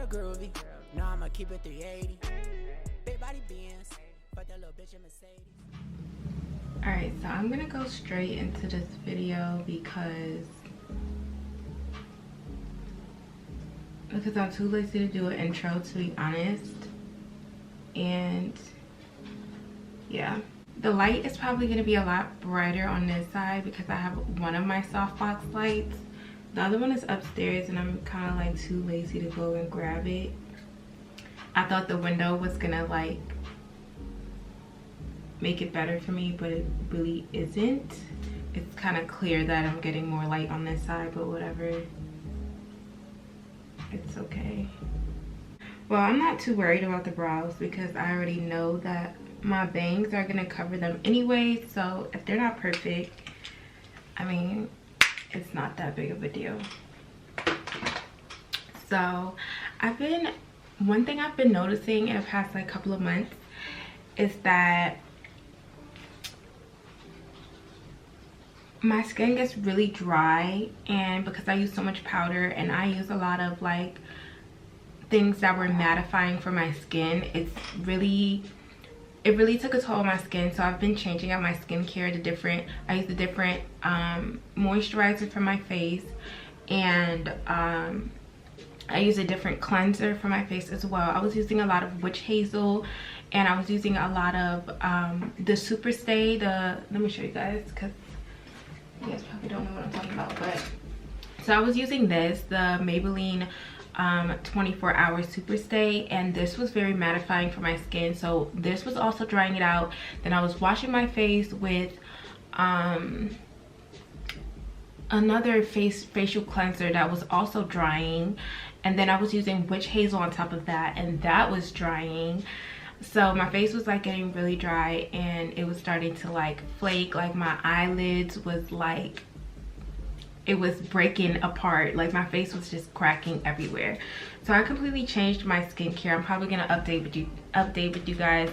groovy. No, I'ma keep it 380. Big body Benz. Fuck that little bitch in Mercedes. Alright, so I'm gonna go straight into this video because I'm too lazy to do an intro, to be honest. And yeah, the light is probably going to be a lot brighter on this side because I have one of my softbox lights. The other one is upstairs and I'm kind of like too lazy to go and grab it. I thought the window was gonna like make it better for me, but it really isn't. It's kind of clear that I'm getting more light on this side, but whatever, it's okay. Well, I'm not too worried about the brows because I already know that my bangs are gonna cover them anyway, so if they're not perfect, I mean, it's not that big of a deal. So one thing I've been noticing in the past like couple of months is that my skin gets really dry, and because I use so much powder and I use a lot of like things that were mattifying for my skin, it really took a toll on my skin. So I've been changing out my skincare to I use a different moisturizer for my face, and I use a different cleanser for my face as well. I was using a lot of witch hazel, and I was using a lot of the super stay, let me show you guys because you guys probably don't know what I'm talking about. But so I was using the Maybelline 24-hour super stay, and this was very mattifying for my skin, so this was also drying it out. Then I was washing my face with another facial cleanser that was also drying, and then I was using witch hazel on top of that, and that was drying. So my face was like getting really dry, and it was starting to like flake. Like my eyelids was like, it was breaking apart. Like my face was just cracking everywhere. So I completely changed my skincare. I'm probably gonna update with you guys.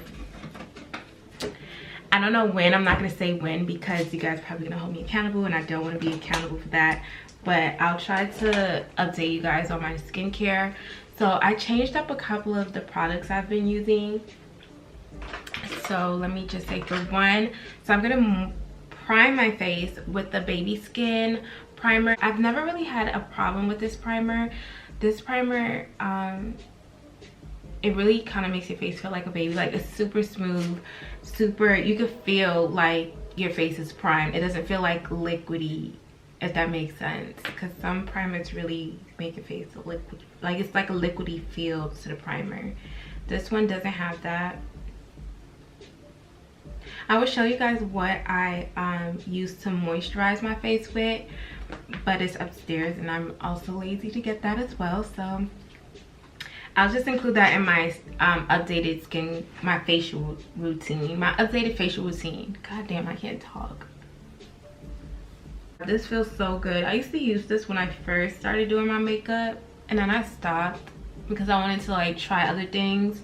I don't know when. I'm not gonna say when because you guys are probably gonna hold me accountable, and I don't want to be accountable for that. But I'll try to update you guys on my skincare. So I changed up a couple of the products I've been using. So let me just say, for one, so I'm gonna prime my face with the Baby Skin primer. I've never really had a problem with this primer. This primer, it really kind of makes your face feel like a baby. Like, it's super smooth, you can feel like your face is primed. It doesn't feel like liquidy, if that makes sense, because some primers really make your face a liquid, like it's like a liquidy feel to the primer. This one doesn't have that. I will show you guys what I use to moisturize my face with, but it's upstairs and I'm also lazy to get that as well, so I'll just include that in my my facial routine, my updated facial routine. God damn, I can't talk. This feels so good. I used to use this when I first started doing my makeup, and then I stopped because I wanted to like try other things,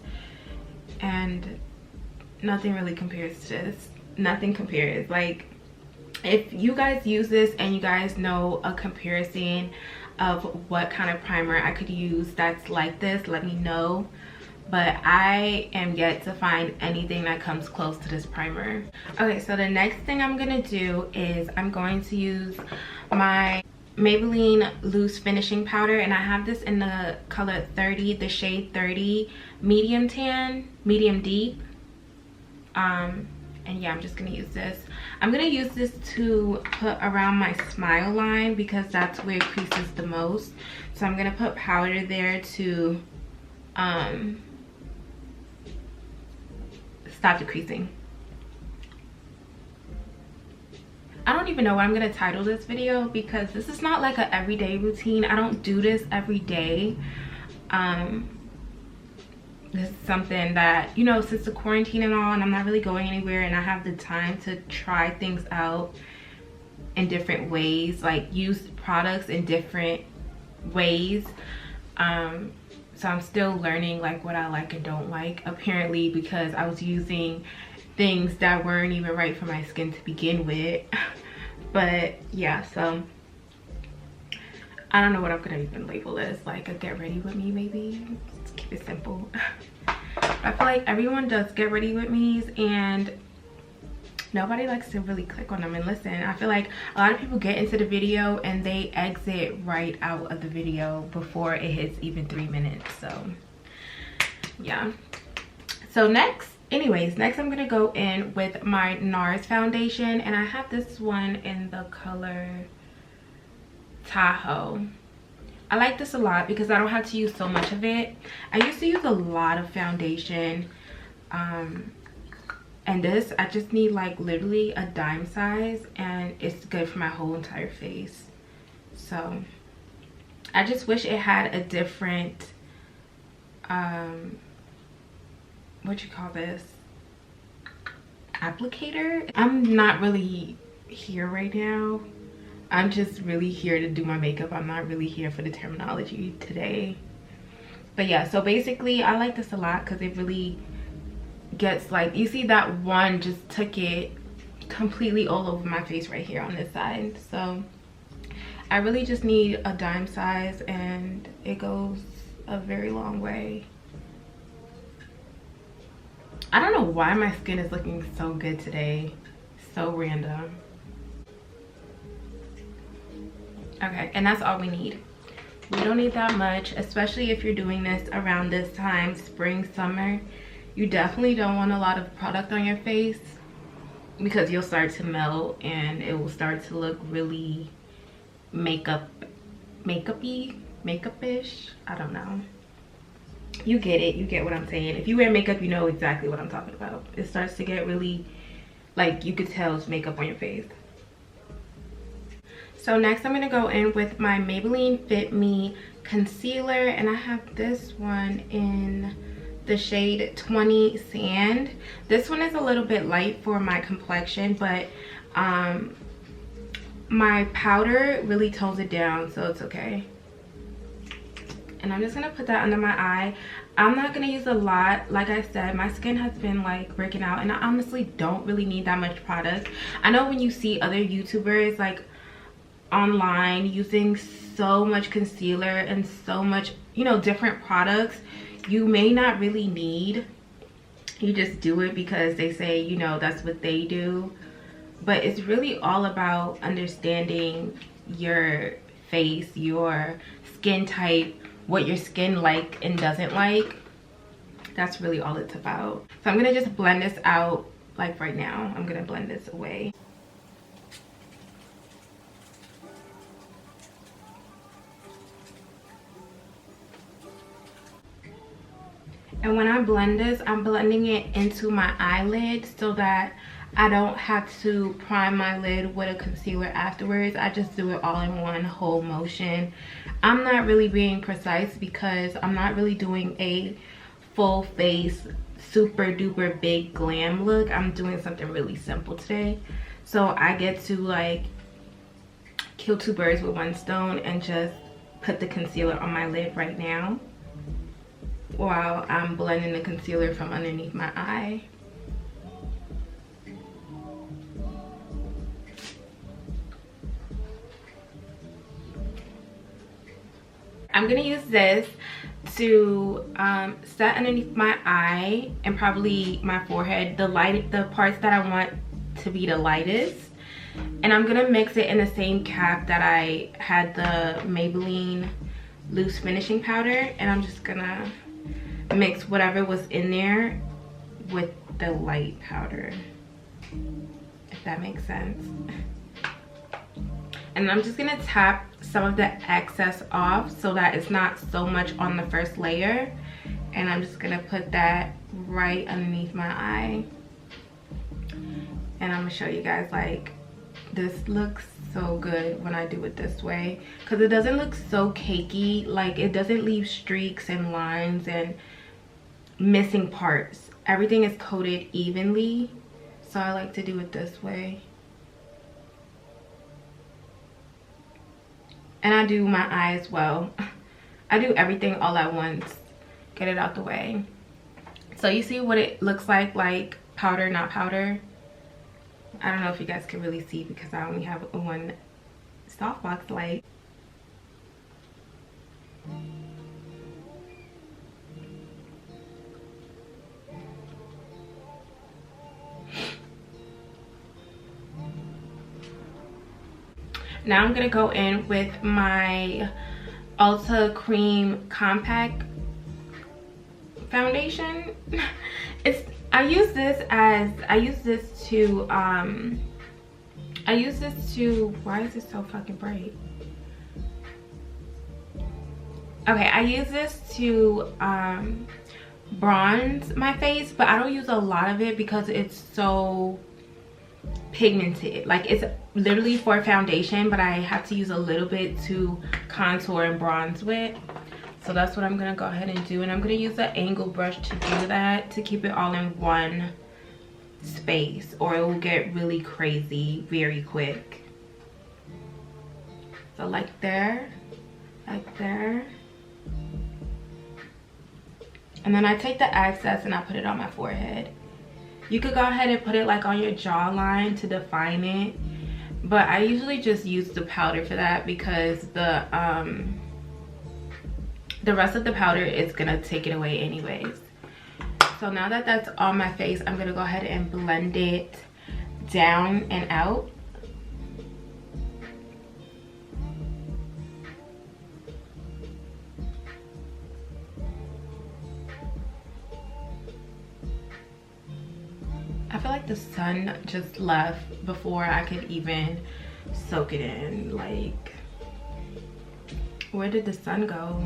and nothing really compares to this. Nothing compares. Like, if you guys use this and you guys know a comparison of what kind of primer I could use that's like this, let me know. But I am yet to find anything that comes close to this primer. Okay, so the next thing I'm gonna do is I'm going to use my Maybelline Loose Finishing Powder, and I have this in the color 30, the shade 30, medium tan, medium deep. And yeah, I'm just gonna use this. I'm gonna use this to put around my smile line because that's where it creases the most. So I'm gonna put powder there to stop the creasing. I don't even know what I'm gonna title this video because this is not like a everyday routine. I don't do this every day. This is something that, you know, since the quarantine and all, and I'm not really going anywhere, and I have the time to try things out in different ways, like use products in different ways. So I'm still learning like what I like and don't like, apparently, because I was using things that weren't even right for my skin to begin with. But yeah, so I don't know what I'm gonna even label this, like a get ready with me maybe. Let's keep it simple. I feel like everyone does get ready with me's and nobody likes to really click on them and listen. I feel like a lot of people get into the video and they exit right out of the video before it hits even 3 minutes. So yeah. So next I'm gonna go in with my NARS foundation, and I have this one in the color Tahoe. I like this a lot because I don't have to use so much of it. I used to use a lot of foundation, and this I just need like literally a dime size, and it's good for my whole entire face. So I just wish it had a different what you call this, applicator. I'm not really here right now. I'm just really here to do my makeup. I'm not really here for the terminology today. But yeah, so basically I like this a lot because it really gets, like, you see that one just took it completely all over my face right here on this side. So I really just need a dime size and it goes a very long way. I don't know why my skin is looking so good today. So random. Okay, and that's all we need. We don't need that much, especially if you're doing this around this time, spring, summer. You definitely don't want a lot of product on your face because you'll start to melt and it will start to look really makeup-ish. I don't know. You get it. You get what I'm saying. If you wear makeup, you know exactly what I'm talking about. It starts to get really, like, you could tell it's makeup on your face. So next I'm going to go in with my Maybelline Fit Me concealer, and I have this one in the shade 20 Sand. This one is a little bit light for my complexion, but my powder really tones it down, so it's okay. And I'm just going to put that under my eye. I'm not going to use a lot. Like I said, my skin has been like breaking out and I honestly don't really need that much product. I know when you see other YouTubers like online using so much concealer and so much, you know, different products, you may not really need. You just do it because they say, you know, that's what they do. But it's really all about understanding your face, your skin type, what your skin like and doesn't like. That's really all it's about. So I'm gonna just blend this out. Like right now, I'm gonna blend this away. And when I blend this, I'm blending it into my eyelid so that I don't have to prime my lid with a concealer afterwards. I just do it all in one whole motion. I'm not really being precise because I'm not really doing a full face super duper big glam look. I'm doing something really simple today. So I get to like kill two birds with one stone and just put the concealer on my lid right now while I'm blending the concealer from underneath my eye. I'm gonna use this to set underneath my eye and probably my forehead, the parts that I want to be the lightest. And I'm gonna mix it in the same cap that I had the Maybelline loose finishing powder, and I'm just gonna mix whatever was in there with the light powder, if that makes sense. And I'm just gonna tap some of the excess off so that it's not so much on the first layer, and I'm just gonna put that right underneath my eye. And I'm gonna show you guys, like, this looks so good when I do it this way because it doesn't look so cakey. Like, it doesn't leave streaks and lines and missing parts. Everything is coated evenly, so I like to do it this way. And I do my eye as well. I do everything all at once, get it out the way. So you see what it looks like powder, not powder. I don't know if you guys can really see because I only have one softbox light. Now I'm gonna go in with my Ulta Cream Compact foundation. I use this to why is it so fucking bright? Okay, I use this to bronze my face, but I don't use a lot of it because it's so pigmented. Like, it's literally for foundation, but I have to use a little bit to contour and bronze with. So that's what I'm gonna go ahead and do, and I'm gonna use an angle brush to do that, to keep it all in one space, or it will get really crazy very quick. So like there, like there. And then I take the excess and I put it on my forehead. You could go ahead and put it like on your jawline to define it, but I usually just use the powder for that because the rest of the powder is gonna take it away anyways. So now that that's on my face, I'm gonna go ahead and blend it down and out. I feel like the sun just left before I could even soak it in. Like, where did the sun go?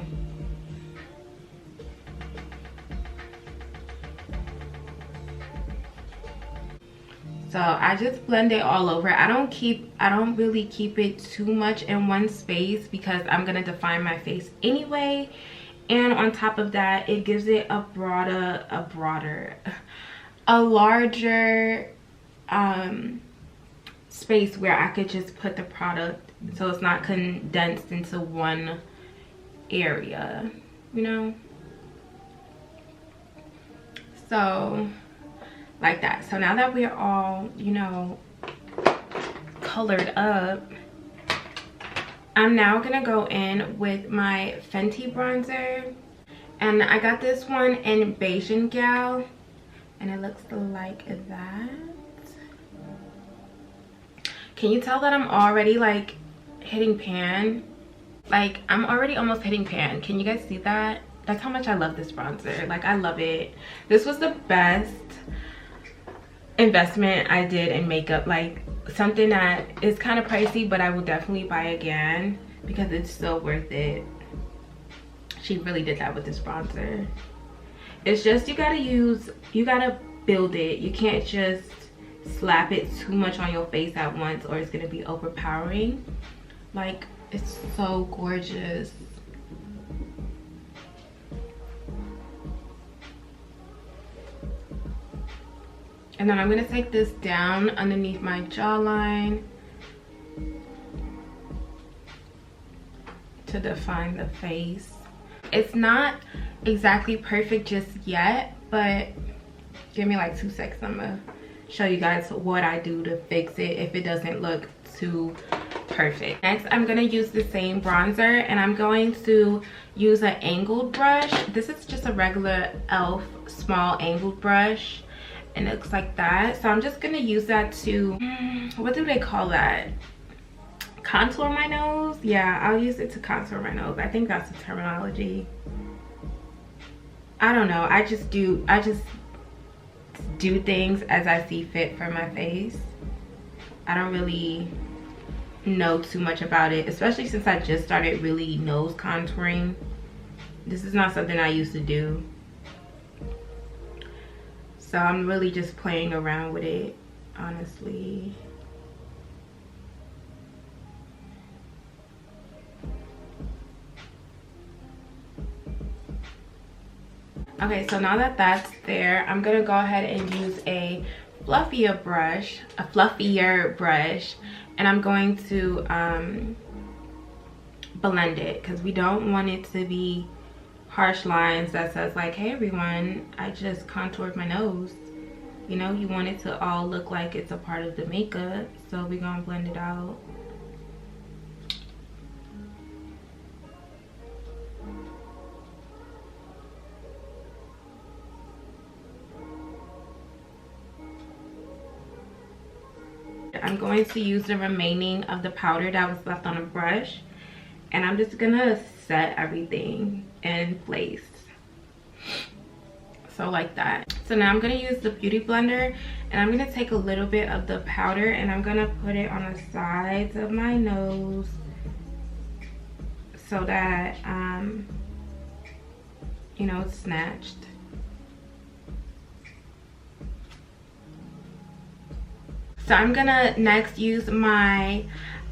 So I just blend it all over. I don't really keep it too much in one space because I'm gonna define my face anyway. And on top of that, it gives it a larger space where I could just put the product so it's not condensed into one area, you know? So like that. So now that we're all, you know, colored up, I'm now gonna go in with my Fenty bronzer, and I got this one in Beijing Gal, and it looks like that. Can you tell that I'm already like hitting pan? Like, I'm already almost hitting pan. Can you guys see that? That's how much I love this bronzer. Like, I love it. This was the best investment I did in makeup. Like, something that is kind of pricey, but I will definitely buy again because it's so worth it. She really did that with this bronzer. It's just, you gotta build it. You can't just slap it too much on your face at once or it's gonna be overpowering. Like, it's so gorgeous. And then I'm gonna take this down underneath my jawline to define the face. It's not exactly perfect just yet, but give me like 2 seconds. I'm gonna show you guys what I do to fix it if it doesn't look too perfect. Next, I'm gonna use the same bronzer, and I'm going to use an angled brush. This is just a regular e.l.f. small angled brush, and it looks like that. So I'm just gonna use that to, what do they call that? Contour my nose? Yeah, I'll use it to contour my nose. I think that's the terminology. I don't know. I just do things as I see fit for my face. I don't really know too much about it, especially since I just started really nose contouring. This is not something I used to do. So I'm really just playing around with it, honestly. Okay, so now that that's there, I'm gonna go ahead and use a fluffier brush, and I'm going to blend it because we don't want it to be harsh lines that says like, hey everyone, I just contoured my nose. You know, you want it to all look like it's a part of the makeup, so we're gonna blend it out. I'm going to use the remaining of the powder that was left on the brush, and I'm just gonna set everything in place. So like that. So now I'm gonna use the beauty blender, and I'm gonna take a little bit of the powder and I'm gonna put it on the sides of my nose so that you know, it's snatched. So I'm gonna next use my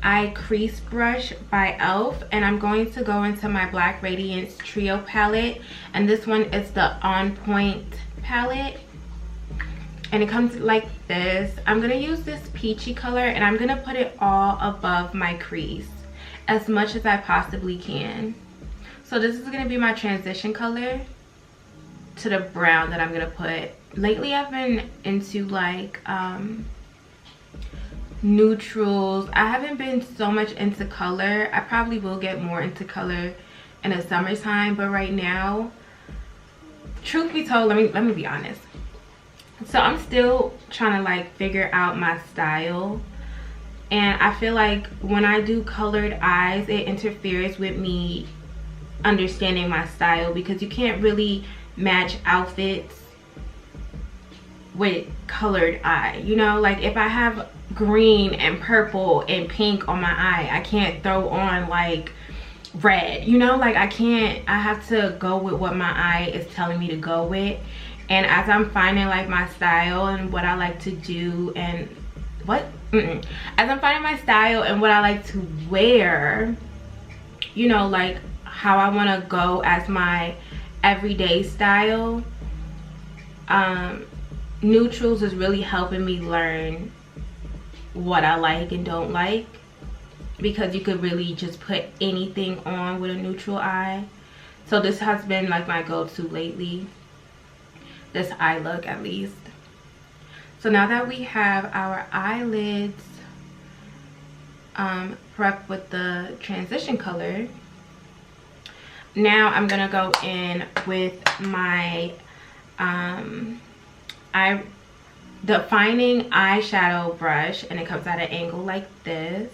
eye crease brush by e.l.f. and I'm going to go into my Black Radiance Trio palette, and this one is the On Point palette, and it comes like this. I'm gonna use this peachy color and I'm gonna put it all above my crease as much as I possibly can. So this is gonna be my transition color to the brown that I'm gonna put. Lately I've been into like neutrals. I haven't been so much into color. I probably will get more into color in the summertime, but right now, truth be told, let me be honest. So I'm still trying to like figure out my style, and I feel like when I do colored eyes, it interferes with me understanding my style, because you can't really match outfits with colored eye. You know, like if I have green and purple and pink on my eye, I can't throw on like red, you know, like I have to go with what my eye is telling me to go with. And as I'm finding like my style and what I like to do and as I'm finding my style and what I like to wear, you know, like how I want to go as my everyday style, neutrals is really helping me learn what I like and don't like, because you could really just put anything on with a neutral eye. So this has been like my go-to lately, this eye look at least. So now that we have our eyelids prepped with the transition color, now I'm gonna go in with my defining eyeshadow brush, and it comes at an angle like this.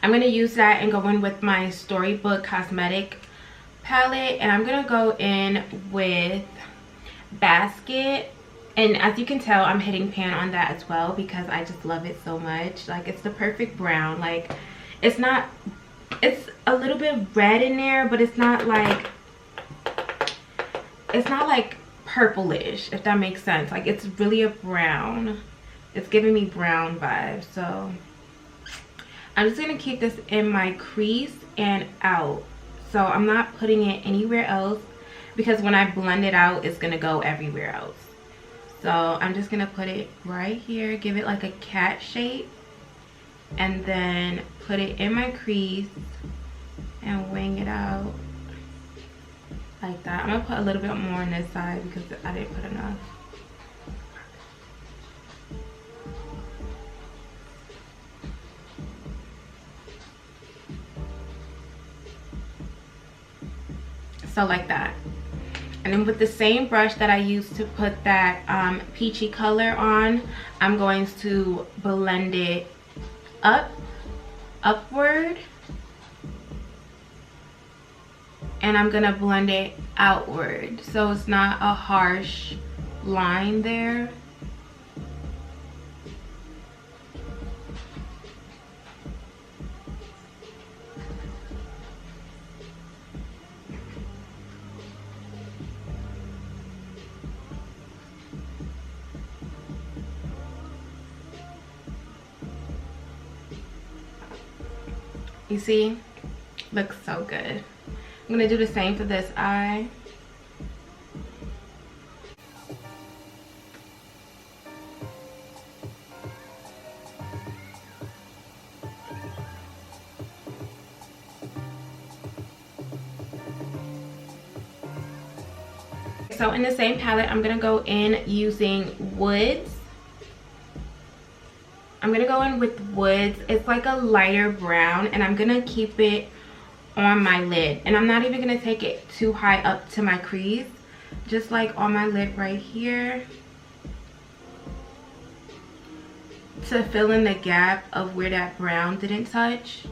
I'm gonna use that and go in with my Storybook Cosmetic palette, and I'm gonna go in with Basket. And as you can tell, I'm hitting pan on that as well because I just love it so much. Like, it's the perfect brown. Like, it's a little bit red in there, but it's not like purplish, if that makes sense. Like, it's really a brown. It's giving me brown vibes. So I'm just gonna keep this in my crease and out. So I'm not putting it anywhere else, because when I blend it out, it's gonna go everywhere else. So I'm just gonna put it right here, give it like a cat shape, and then put it in my crease and wing it out like that. I'm gonna put a little bit more on this side because I didn't put enough. So like that. And then with the same brush that I used to put that peachy color on, I'm going to blend it upward, and I'm gonna blend it outward so it's not a harsh line there. You see, looks so good. I'm gonna do the same for this eye. So in the same palette, I'm gonna go in using Woods. I'm gonna go in with Woods. It's like a lighter brown, and I'm gonna keep it on my lid. And I'm not even gonna take it too high up to my crease, just like on my lid right here. to fill in the gap of where that brown didn't touch.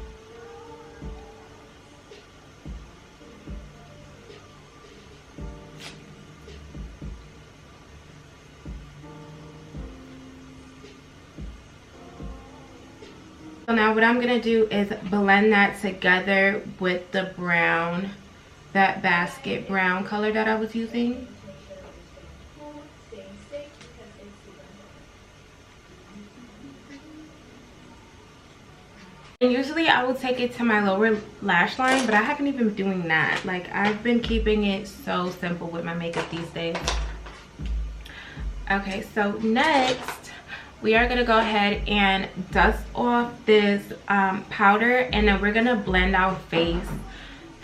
So now what I'm gonna do is blend that together with the brown, that basket brown color that I was using. And usually I will take it to my lower lash line, but I haven't even been doing that. Like, I've been keeping it so simple with my makeup these days. Okay, so next we are gonna go ahead and dust off this powder, and then we're gonna blend our face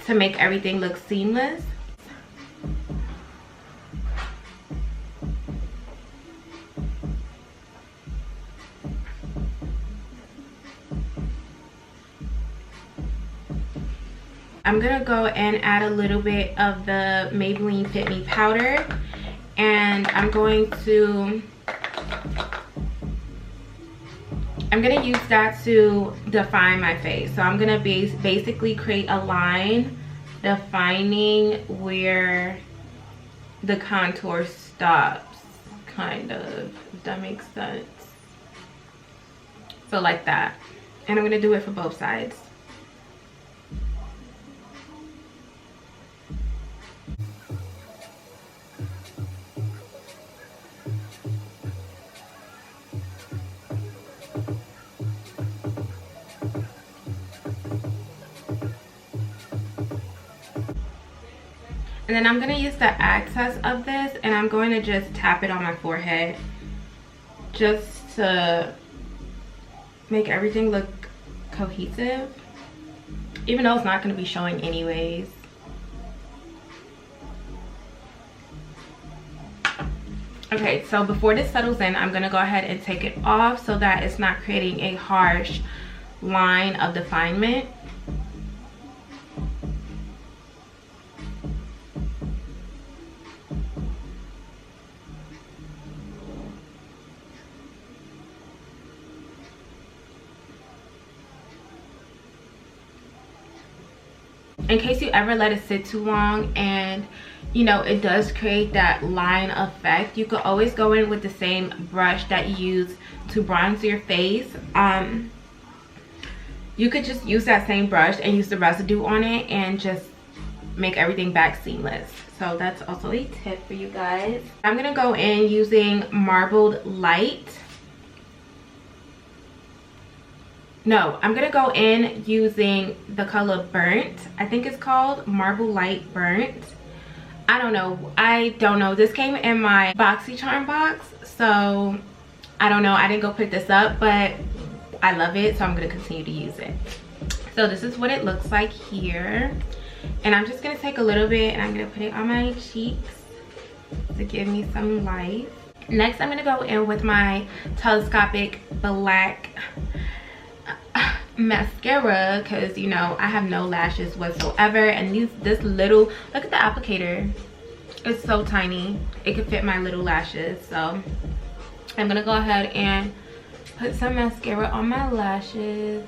to make everything look seamless. I'm gonna go and add a little bit of the Maybelline Fit Me powder, and I'm gonna use that to define my face. So I'm gonna basically create a line defining where the contour stops, kind of, if that makes sense. So like that. And I'm gonna do it for both sides. And then I'm going to use the excess of this, and I'm going to just tap it on my forehead just to make everything look cohesive, even though it's not going to be showing anyways. Okay, so before this settles in, I'm going to go ahead and take it off so that it's not creating a harsh line of definement. In case you ever let it sit too long and you know it does create that line effect, you could always go in with the same brush that you use to bronze your face. You could just use that same brush and use the residue on it and just make everything back seamless. So that's also a tip for you guys. I'm gonna go in using Marbled Light. No, I'm gonna go in using the color Burnt. I think it's called Marble Light Burnt. I don't know. This came in my BoxyCharm box, so I don't know. I didn't go pick this up, but I love it, so I'm gonna continue to use it. So this is what it looks like here. And I'm just gonna take a little bit and I'm gonna put it on my cheeks to give me some life. Next, I'm gonna go in with my telescopic black mascara, because you know I have no lashes whatsoever, and this little, look at the applicator, it's so tiny, it could fit my little lashes. So I'm gonna go ahead and put some mascara on my lashes.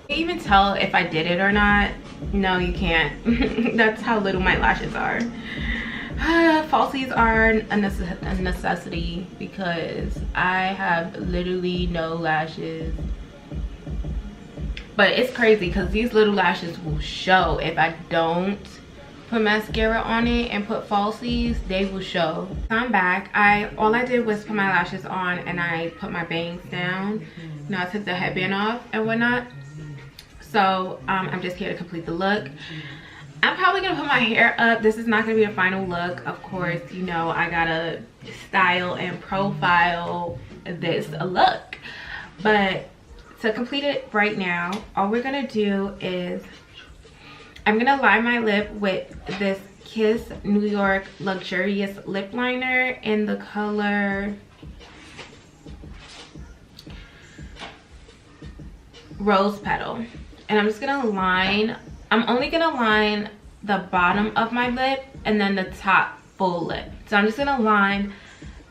Can you even tell if I did it or not? No, you can't. That's how little my lashes are. Falsies are a necessity because I have literally no lashes. But it's crazy because these little lashes will show. If I don't put mascara on it and put falsies, they will show. I'm back. All I did was put my lashes on and I put my bangs down. Now I took the headband off and whatnot. So I'm just here to complete the look. I'm probably gonna put my hair up. This is not gonna be a final look. Of course, you know I gotta style and profile this look. But to complete it right now, all we're gonna do is I'm gonna line my lip with this Kiss New York Luxurious Lip Liner in the color Rose Petal. And I'm just gonna line, I'm only gonna line the bottom of my lip and then the top full lip. So I'm just gonna line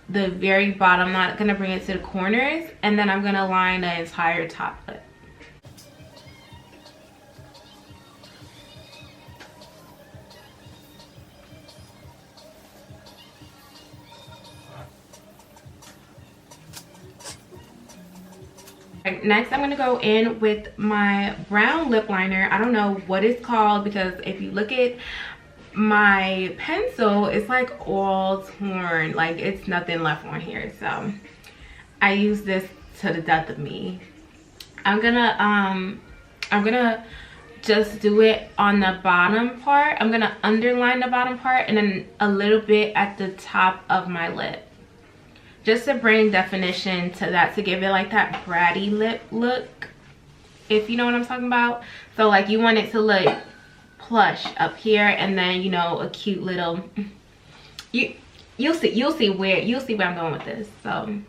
the very bottom, I'm not gonna bring it to the corners, and then I'm gonna line the entire top lip. Next, I'm gonna go in with my brown lip liner. I don't know what it's called, because if you look at my pencil, it's like all torn, like it's nothing left on here. So I use this to the death of me. I'm gonna just do it on the bottom part. I'm gonna underline the bottom part and then a little bit at the top of my lip, just to bring definition to that, to give it like that bratty lip look, if you know what I'm talking about. So like you want it to look plush up here, and then, you know, a cute little, you'll see where I'm going with this. So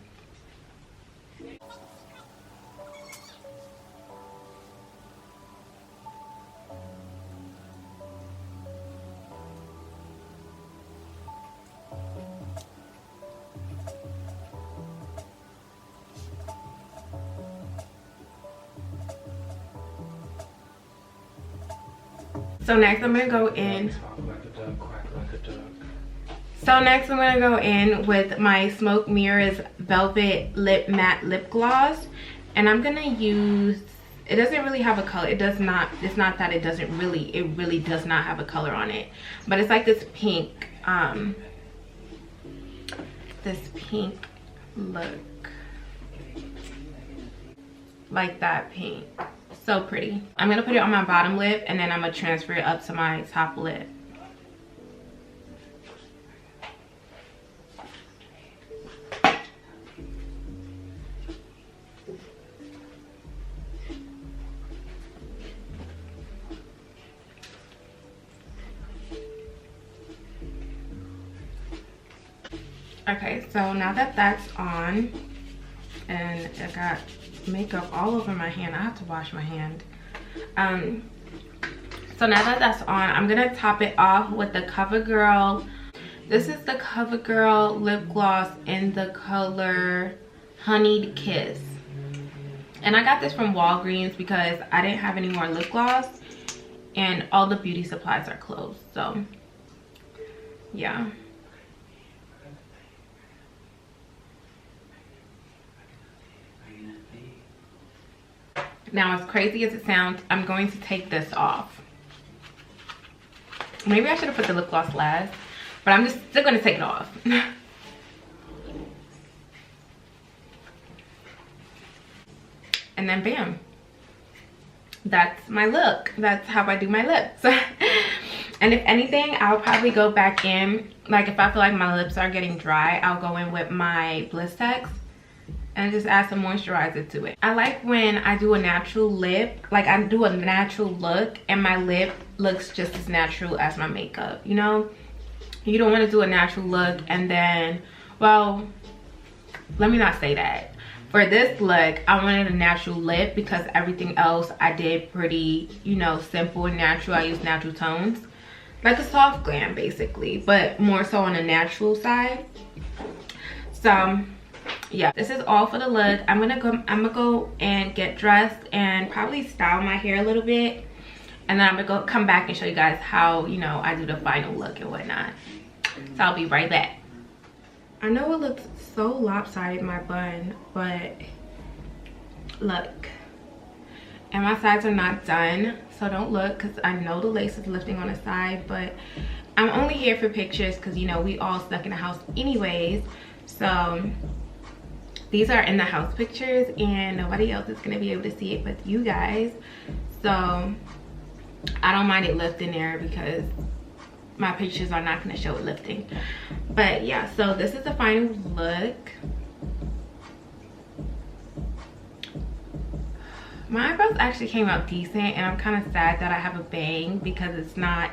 next I'm gonna go in. So next I'm gonna go in with my Smoke Mirrors Velvet Lip Matte Lip Gloss, and I'm gonna use. It doesn't really have a color. It does not. It's not that it doesn't really. It really does not have a color on it, but it's like this pink. This pink look, like that pink. So pretty. I'm gonna put it on my bottom lip, and then I'm gonna transfer it up to my top lip. Okay, so now that that's on, and I got makeup all over my hand, I have to wash my hand. So now that that's on, I'm gonna top it off with the CoverGirl. This is the CoverGirl lip gloss in the color Honeyed Kiss, and I got this from Walgreens because I didn't have any more lip gloss and all the beauty supplies are closed. So yeah. Now, as crazy as it sounds, I'm going to take this off. Maybe I should have put the lip gloss last, but I'm just still gonna take it off. And then bam, that's my look. That's how I do my lips. And if anything, I'll probably go back in, like if I feel like my lips are getting dry, I'll go in with my Blistex and just add some moisturizer to it. I like when I do a natural lip, like I do a natural look and my lip looks just as natural as my makeup, you know? You don't want to do a natural look and then, well, let me not say that. For this look, I wanted a natural lip because everything else I did pretty, you know, simple and natural. I used natural tones, like a soft glam basically, but more so on the natural side. So yeah, this is all for the look. I'm gonna go and get dressed and probably style my hair a little bit, and then I'm gonna come back and show you guys how, you know, I do the final look and whatnot. So I'll be right back. I know it looks so lopsided, my bun, but look, and my sides are not done, so don't look, because I know the lace is lifting on the side, but I'm only here for pictures because, you know, we all stuck in the house anyways. So these are in the house pictures and nobody else is gonna be able to see it but you guys. So I don't mind it lifting there because my pictures are not gonna show it lifting. But yeah, so this is the final look. My eyebrows actually came out decent, and I'm kind of sad that I have a bang because it's not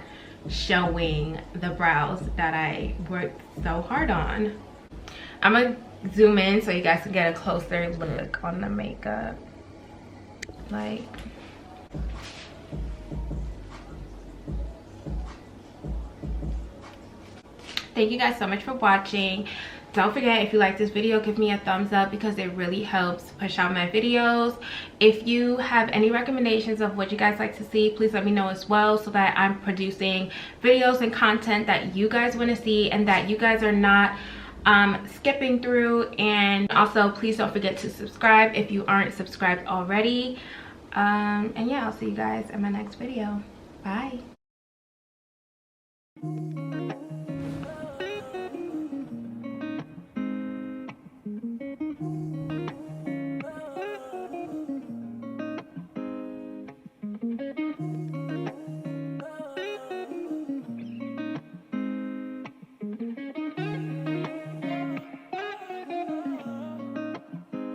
showing the brows that I worked so hard on. I'm gonna zoom in so you guys can get a closer look on the makeup. Like, thank you guys so much for watching. don't forget, if you like this video, give me a thumbs up because it really helps push out my videos. If you have any recommendations of what you guys like to see, please let me know as well, so that I'm producing videos and content that you guys want to see and that you guys are not skipping through. And also, please don't forget to subscribe if you aren't subscribed already. And yeah, I'll see you guys in my next video. Bye.